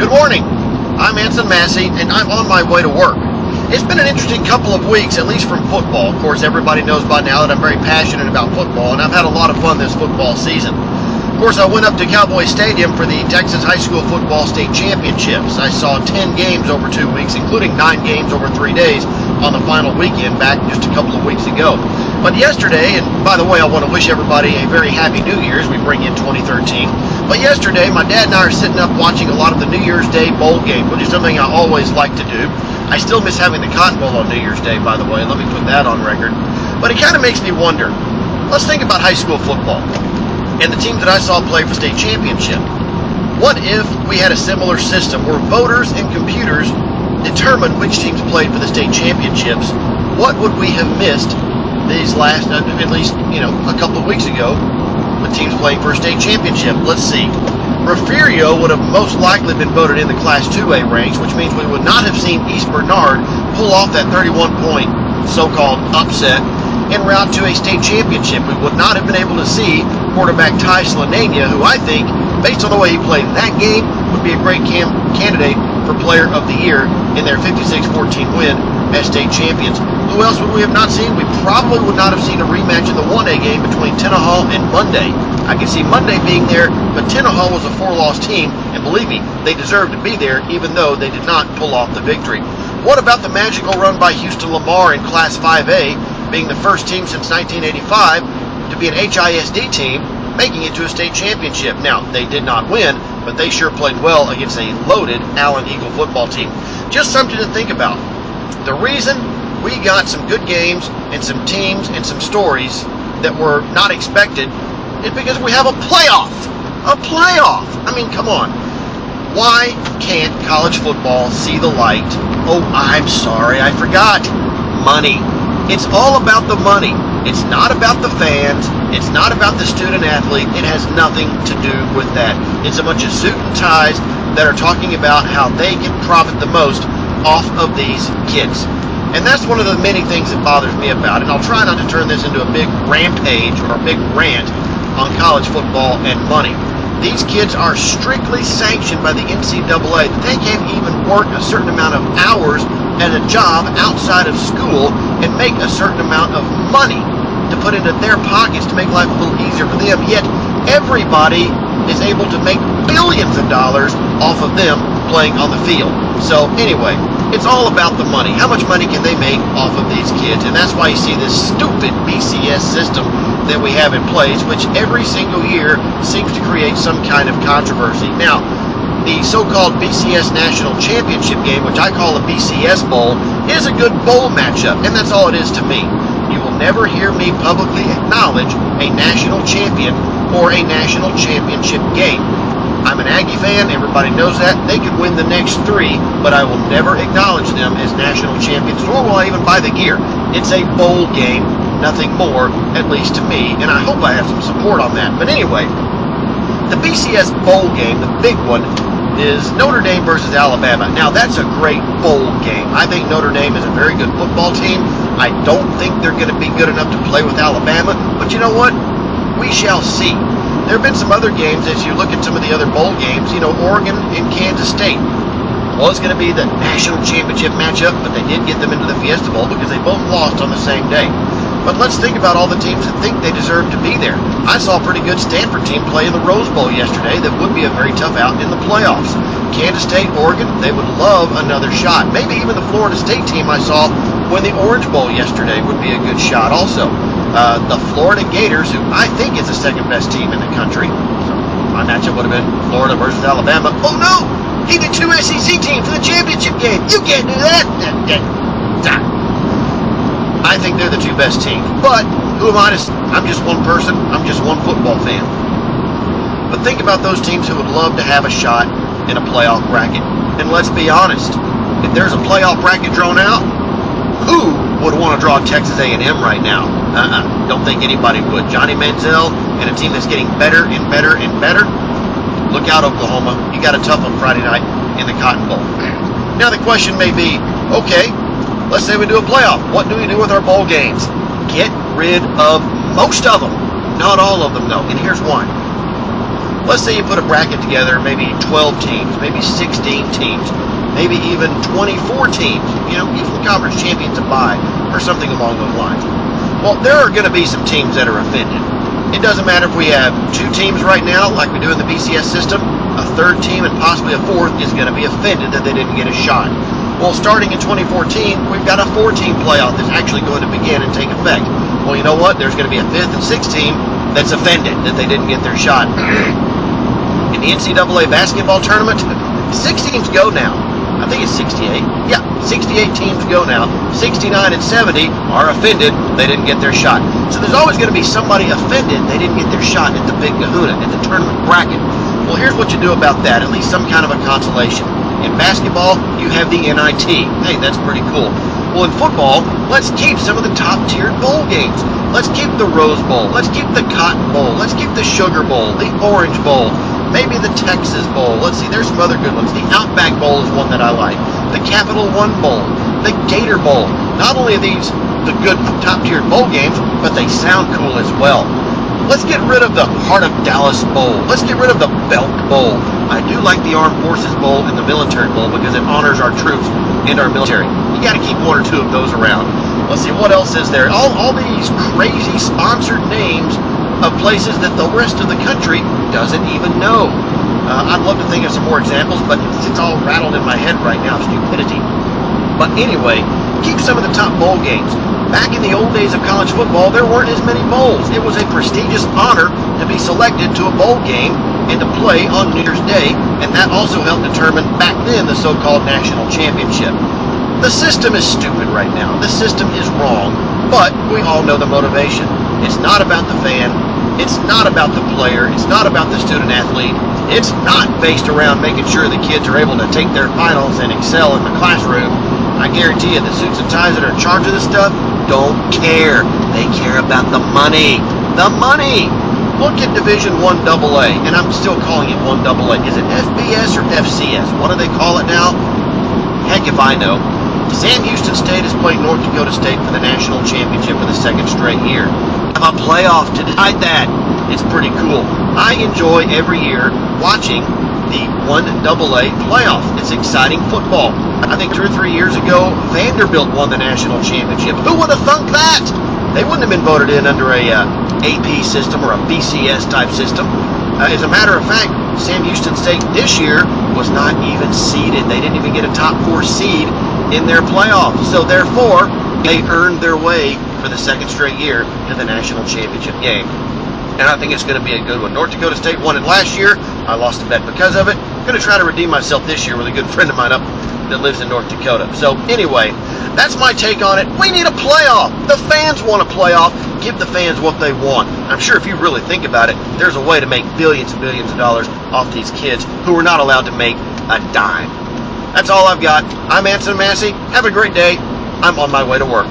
Good morning. I'm Anson Massey, and I'm on my way to work. It's been an interesting couple of weeks, at least from football. Of course, everybody knows by now that I'm very passionate about football, and I've had a lot of fun this football season. Of course, I went up to Cowboy Stadium for the Texas High School Football State Championships. I saw 10 games over 2 weeks, including 9 games over 3 days on the final weekend back just a couple of weeks ago. But yesterday, and by the way, I want to wish everybody a very happy New Year as we bring in 2013. But yesterday, my dad and I are sitting up watching a lot of the New Year's Day bowl game, which is something I always like to do. I still miss having the Cotton Bowl on New Year's Day, by the way. Let me put that on record. But it kind of makes me wonder. Let's think about high school football and the teams that I saw play for state championship. What if we had a similar system where voters and computers determine which teams played for the state championships? What would we have missed these last, at least, a couple of weeks ago with teams playing for a state championship? Let's see. Refugio would have most likely been voted in the Class 2A ranks, which means we would not have seen East Bernard pull off that 31-point so-called upset en route to a state championship. We would not have been able to see quarterback Ty Slanania, who I think, based on the way he played in that game, would be a great candidate for Player of the Year in their 56-14 win as state champions. Who else would we have not seen? We probably would not have seen a rematch in the 1A game between Tenaha and Monday. I can see Monday being there, but Tenaha was a 4-loss team, and believe me, they deserved to be there, even though they did not pull off the victory. What about the magical run by Houston Lamar in Class 5A, being the first team since 1985 to be an HISD team, making it to a state championship? Now, they did not win, but they sure played well against a loaded Allen Eagle football team. Just something to think about. The reason we got some good games and some teams and some stories that were not expected is because we have a playoff. A playoff! I mean, come on. Why can't college football see the light? Oh, I'm sorry, I forgot. Money. It's all about the money. It's not about the fans. It's not about the student athlete. It has nothing to do with that. It's a bunch of suit and ties that are talking about how they can profit the most off of these kids. And that's one of the many things that bothers me about it. And I'll try not to turn this into a big rampage or a big rant on college football and money. These kids are strictly sanctioned by the NCAA. They can't even work a certain amount of hours at a job outside of school and make a certain amount of money to put into their pockets to make life a little easier for them. Yet everybody is able to make billions of dollars off of them playing on the field. So anyway, it's all about the money. How much money can they make off of these kids? And that's why you see this stupid BCS system that we have in place, which every single year seems to create some kind of controversy. Now, the so-called BCS National Championship game, which I call a BCS Bowl, is a good bowl matchup, and that's all it is to me. You will never hear me publicly acknowledge a national champion or a national championship game. I'm an Aggie fan, everybody knows that. They could win the next 3, but I will never acknowledge them as national champions, nor will I even buy the gear. It's a bowl game, nothing more, at least to me, and I hope I have some support on that. But anyway, the BCS bowl game, the big one, is Notre Dame versus Alabama. Now, that's a great bowl game. I think Notre Dame is a very good football team. I don't think they're going to be good enough to play with Alabama, but you know what? We shall see. There have been some other games, as you look at some of the other bowl games, Oregon and Kansas State was going to be the national championship matchup, but they did get them into the Fiesta Bowl because they both lost on the same day. But let's think about all the teams that think they deserve to be there. I saw a pretty good Stanford team play in the Rose Bowl yesterday that would be a very tough out in the playoffs. Kansas State, Oregon, they would love another shot. Maybe even the Florida State team I saw win the Orange Bowl yesterday would be a good shot also. The Florida Gators, who I think is the second best team in the country. So my matchup would have been Florida versus Alabama. Oh no! He did 2 SEC teams in the championship game. You can't do that. I think they're the 2 best teams. But who am I to say? I'm just one person. I'm just one football fan. But think about those teams who would love to have a shot in a playoff bracket. And let's be honest, if there's a playoff bracket drawn out, who would want to draw Texas A&M right now? Don't think anybody would. Johnny Manziel and a team that's getting better and better and better. Look out, Oklahoma. You got a tough one Friday night in the Cotton Bowl. Now the question may be, okay, let's say we do a playoff. What do we do with our bowl games? Get rid of most of them. Not all of them, though. And here's why. Let's say you put a bracket together, maybe 12 teams, maybe 16 teams, maybe even 24 teams. Give the conference champions a bye or something along those lines. Well, there are going to be some teams that are offended. It doesn't matter if we have 2 teams right now, like we do in the BCS system. A third team and possibly a fourth is going to be offended that they didn't get a shot. Well, starting in 2014, we've got a 4-team playoff that's actually going to begin and take effect. Well, you know what? There's going to be a 5th and 6th team that's offended that they didn't get their shot. In the NCAA basketball tournament, 6 teams go now. I think it's 68. Yeah, 68 teams go now. 69 and 70 are offended they didn't get their shot. So there's always going to be somebody offended they didn't get their shot at the Big Kahuna, at the tournament bracket. Well, here's what you do about that, at least some kind of a consolation. In basketball, you have the NIT. Hey, that's pretty cool. Well, in football, let's keep some of the top-tiered bowl games. Let's keep the Rose Bowl. Let's keep the Cotton Bowl. Let's keep the Sugar Bowl, the Orange Bowl, maybe the Texas Bowl. Let's see, there's some other good ones. The Outback Bowl is one that I like. The Capital One Bowl, the Gator Bowl. Not only are these the good top-tiered bowl games, but they sound cool as well. Let's get rid of the Heart of Dallas Bowl. Let's get rid of the Belk Bowl. I do like the Armed Forces Bowl and the Military Bowl because it honors our troops and our military. You got to keep 1 or 2 of those around. Let's see, what else is there? All these crazy sponsored names of places that the rest of the country doesn't even know. I'd love to think of some more examples, but it's all rattled in my head right now, stupidity. But anyway, keep some of the top bowl games. Back in the old days of college football, there weren't as many bowls. It was a prestigious honor to be selected to a bowl game and to play on New Year's Day, and that also helped determine, back then, the so-called national championship. The system is stupid right now. The system is wrong, but we all know the motivation. It's not about the fan. It's not about the player. It's not about the student athlete. It's not based around making sure the kids are able to take their finals and excel in the classroom. I guarantee you the suits and ties that are in charge of this stuff don't care. They care about the money. The money! Look at Division I AA, and I'm still calling it 1AA. Is it FBS or FCS? What do they call it now? Heck if I know. Sam Houston State is playing North Dakota State for the national championship for the 2nd straight year. Have a playoff to decide that. It's pretty cool. I enjoy every year watching the 1AA playoff. It's exciting football. I think 2 or 3 years ago, Vanderbilt won the national championship. Who would have thunk that? They wouldn't have been voted in under a AP system or a BCS type system. As a matter of fact, Sam Houston State this year was not even seeded. They didn't even get a top 4 seed in their playoffs. So therefore, they earned their way for the 2nd straight year to the national championship game. And I think it's going to be a good one. North Dakota State won it last year. I lost a bet because of it. I'm going to try to redeem myself this year with a good friend of mine up that lives in North Dakota. So anyway, that's my take on it. We need a playoff. The fans want a playoff. Give the fans what they want. I'm sure if you really think about it, there's a way to make billions and billions of dollars off these kids who are not allowed to make a dime. That's all I've got. I'm Anson Massey. Have a great day. I'm on my way to work.